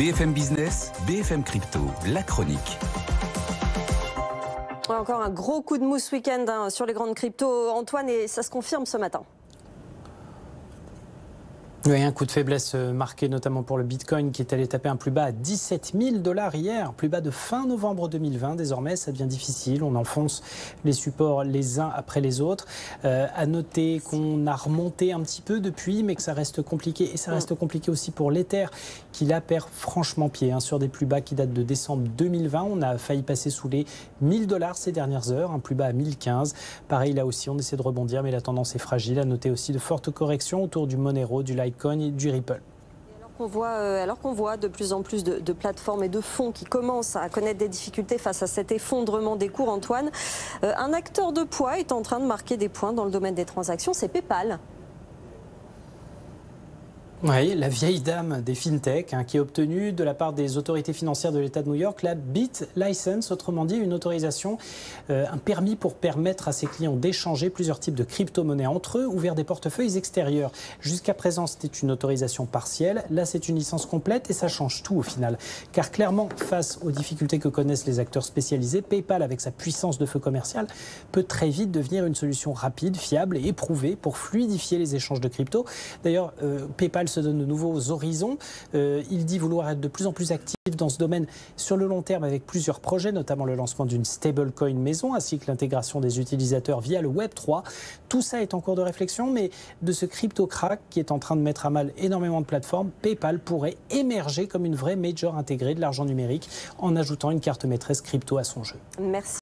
BFM Business, BFM Crypto, la chronique. Encore un gros coup de mousse ce week-end sur les grandes cryptos, Antoine, et ça se confirme ce matin. Oui, un coup de faiblesse marqué notamment pour le Bitcoin qui est allé taper un plus bas à 17 000 $ hier, plus bas de fin novembre 2020. Désormais, ça devient difficile. On enfonce les supports les uns après les autres. À noter qu'on a remonté un petit peu depuis, mais que ça reste compliqué. Et ça reste compliqué aussi pour l'Ether qui là perd franchement pied sur des plus bas qui datent de décembre 2020. On a failli passer sous les 1 000 $ ces dernières heures, un plus bas à 1015. Pareil, là aussi, on essaie de rebondir, mais la tendance est fragile. À noter aussi de fortes corrections autour du Monero, du Litecoin et du Ripple. Alors qu'on voit de plus en plus de plateformes et de fonds qui commencent à connaître des difficultés face à cet effondrement des cours, Antoine, un acteur de poids est en train de marquer des points dans le domaine des transactions, c'est PayPal. Oui, la vieille dame des fintech qui a obtenu de la part des autorités financières de l'État de New York la BitLicense, autrement dit une autorisation, un permis pour permettre à ses clients d'échanger plusieurs types de crypto-monnaies entre eux ou vers des portefeuilles extérieurs. Jusqu'à présent, c'était une autorisation partielle. Là, c'est une licence complète et ça change tout au final. Car clairement, face aux difficultés que connaissent les acteurs spécialisés, PayPal, avec sa puissance de feu commercial, peut très vite devenir une solution rapide, fiable et éprouvée pour fluidifier les échanges de crypto. D'ailleurs, PayPal se donne de nouveaux horizons. Il dit vouloir être de plus en plus actif dans ce domaine sur le long terme avec plusieurs projets, notamment le lancement d'une stablecoin maison ainsi que l'intégration des utilisateurs via le Web3. Tout ça est en cours de réflexion, mais de ce crypto crack qui est en train de mettre à mal énormément de plateformes, PayPal pourrait émerger comme une vraie major intégrée de l'argent numérique en ajoutant une carte maîtresse crypto à son jeu. Merci.